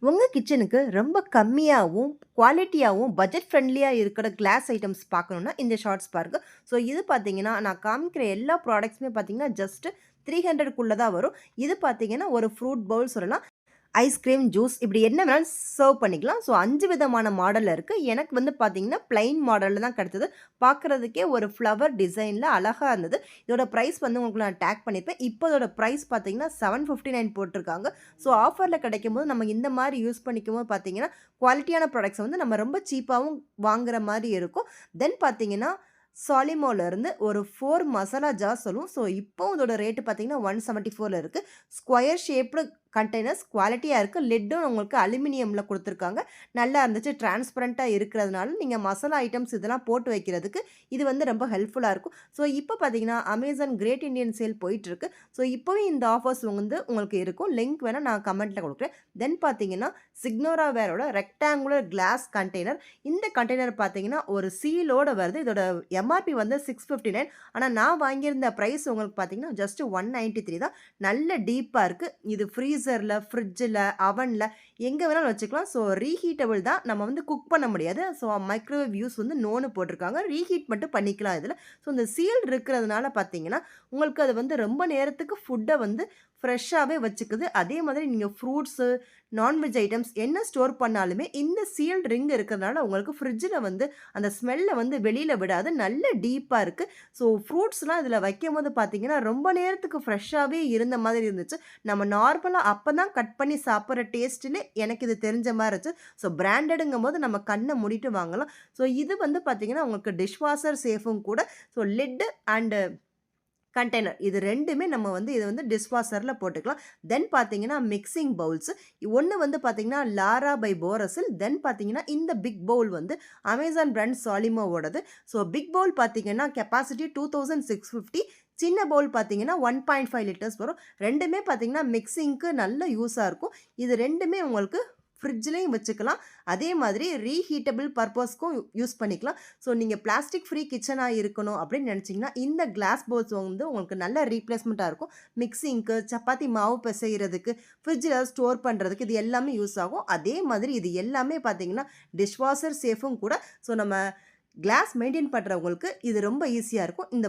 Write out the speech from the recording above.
உங்க கிச்சனுக்கு ரொம்ப கம்மியாவும், குவாலிட்டியாவும், பட்ஜெட் ஃப்ரெண்ட்லியா இருக்கிற கிளாஸ் ஐட்டம்ஸ் பார்க்கணும்னா, இந்த ஷார்ட்ஸ் பாருங்க. ஸோ இது பார்த்தீங்கன்னா, நான் காமிக்கிற எல்லா ப்ராடக்ட்ஸுமே பார்த்தீங்கன்னா, ஜஸ்ட் 300க்குள்ள தான் வரும். இது பார்த்தீங்கன்னா, ஒரு ஃப்ரூட் பவுல் சொல்லலாம். ஐஸ்கிரீம், ஜூஸ் இப்படி என்ன வேணாலும் சர்வ் பண்ணிக்கலாம். ஸோ 5 விதமான மாடல்ல இருக்கு. எனக்கு வந்து பார்த்தீங்கன்னா, பிளைன் மாடல்ல தான் கிடைச்சது. பார்க்குறதுக்கே ஒரு ஃப்ளவர் டிசைன்ல அழகா இருந்தது. இதோட பிரைஸ் வந்து உங்களுக்கு நான் டேக் பண்ணியிருப்பேன். இப்போ இதோட பிரைஸ் பார்த்தீங்கன்னா, 759 போட்டிருக்காங்க. ஸோ ஆஃபர்ல கிடைக்கும்போது நம்ம இந்த மாரி யூஸ் பண்ணிக்கும்போது பார்த்தீங்கன்னா, குவாலிட்டியான ப்ராடக்ட்ஸ் வந்து நம்ம ரொம்ப சீப்பாவும் வாங்குற மாரி இருக்கும். தென் பார்த்தீங்கன்னா, சாலிமோலேருந்து ஒரு 4 மசாலா ஜார்ஸ் சொல்லுவோம். ஸோ இப்போ இதோட ரேட்டு பார்த்தீங்கன்னா, 174ல இருக்கு. ஸ்கொயர் ஷேப்டு கண்டெய்னர்ஸ் குவாலிட்டியா இருக்கு. லிட்டும் உங்களுக்கு அலுமினியம்ல குடுத்துருக்காங்க. நல்லா இருந்துச்சு. டிரான்ஸ்பரன்ட்டா இருக்கிறதுனால, நீங்க மசாலா ஐட்டம்ஸ் இதெல்லாம் போட்டு வைக்கிறதுக்கு இது வந்து ரொம்ப ஹெல்ப்ஃபுல்லா இருக்கும். ஸோ இப்போ பார்த்தீங்கன்னா, அமேசான் கிரேட் இண்டியன் சேல் போயிட்டுருக்கு. ஸோ இப்போவே இந்த ஆஃபர்ஸ் வந்து உங்களுக்கு இருக்கும். லிங்க் வேணா நான் கமெண்ட்ல குடுக்குறேன். தென் பார்த்தீங்கன்னா, சிக்னோரா வேரோட ரெக்டாங்குலர் கிளாஸ் கண்டெய்னர். இந்த கண்டெய்னர் பார்த்தீங்கன்னா, ஒரு சீலோட வருது. இதோட எம்ஆர்பி வந்து 659. ஆனா நான் வாங்கியிருந்த பிரைஸ் உங்களுக்கு பார்த்தீங்கன்னா, ஜஸ்ட் 193 தான். நல்ல டீப்பா இருக்கு. இது ஃப்ரீசர்ல, ஃப்ரிட்ஜில, அவன்ல எங்க வேணாலும் வச்சுக்கலாம். ஸோ ரீஹீட்டபிள் தான். நம்ம வந்து குக் பண்ண முடியாது. ஸோ மைக்ரோவேவ் யூஸ் வந்து நோன்னு போட்டிருக்காங்க. ரீஹீட் மட்டும் பண்ணிக்கலாம் இதில. ஸோ இந்த சீல் இருக்கிறதுனால பார்த்தீங்கன்னா, உங்களுக்கு அது வந்து ரொம்ப நேரத்துக்கு ஃபுட்ட வந்து ஃப்ரெஷ்ஷாவே வச்சுக்குது. அதே மாதிரி நீங்க ஃப்ரூட்ஸு, நான்வெஜ் ஐட்டம்ஸ் என்ன ஸ்டோர் பண்ணாலுமே இந்த சீல்டு ரிங் இருக்கிறதுனால உங்களுக்கு ஃப்ரிட்ஜில வந்து அந்த ஸ்மெல்ல வந்து வெளியில விடாது. நல்ல டீப்பா இருக்கு. ஸோ ஃப்ரூட்ஸ்லாம் இதில வைக்கும்போது பார்த்தீங்கன்னா, ரொம்ப நேரத்துக்கு ஃப்ரெஷ்ஷாவே இருந்த மாதிரி இருந்துச்சு. நம்ம நார்மலா அப்ப தான் கட் பண்ணி சாப்பிடுற டேஸ்ட்டுலே எனக்கு இது தெரிஞ்ச மாரி இருந்துச்சு. ஸோ பிராண்டடுங்கும்போது நம்ம கண்ண மூடிட்டு வாங்கலாம். ஸோ இது வந்து பார்த்தீங்கன்னா, உங்களுக்கு டிஷ் வாஷர் சேஃபும் கூட. ஸோ லிட் அண்ட் கண்டெய்னர் இது 2மே நம்ம வந்து இத வந்து டிஷ்வாஷர்ல போட்டுக்கலாம். தென் பார்த்தீங்கன்னா, மிக்ஸிங் பவுல்ஸ். ஒண்ணு வந்து பார்த்தீங்கன்னா, லாரா பை போரசில். தென் பார்த்தீங்கன்னா, இந்த பிக் பவுல் வந்து அமேசான் பிராண்ட் சாலிமோவோடது. ஸோ பிக் பவுல் பார்த்தீங்கன்னா, கெப்பாசிட்டி 2650. சின்ன பவுல் பார்த்தீங்கன்னா, 1.5 லிட்டர்ஸ் வரும். 2மே பார்த்தீங்கன்னா, மிக்ஸிங்க்கு நல்ல யூஸா இருக்கும். இது 2மே உங்களுக்கு ஃப்ரிட்ஜ்லயும் வச்சுக்கலாம். அதே மாதிரி ரீஹீட்டபிள் பர்ப்பஸ்க்கும் யூஸ் பண்ணிக்கலாம். ஸோ நீங்க பிளாஸ்டிக் ஃப்ரீ கிச்சனா இருக்கணும் அப்படின்னு நினைச்சீங்கன்னா, இந்த கிளாஸ் பவுல்ஸ் வந்து உங்களுக்கு நல்ல ரீப்ளேஸ்மெண்ட்டா இருக்கும். மிக்ஸிங்க்கு, சப்பாத்தி மாவு பிசைறதுக்கு, ஃப்ரிட்ஜில ஸ்டோர் பண்றதுக்கு இது எல்லாமே யூஸ் ஆகும். அதே மாதிரி இது எல்லாமே பார்த்தீங்கன்னா, டிஷ்வாஷர் சேஃபும் கூட. ஸோ நம்ம கிளாஸ் மெயின்டெயின் பண்றவங்களுக்கு இது ரொம்ப ஈஸியா இருக்கும். இந்த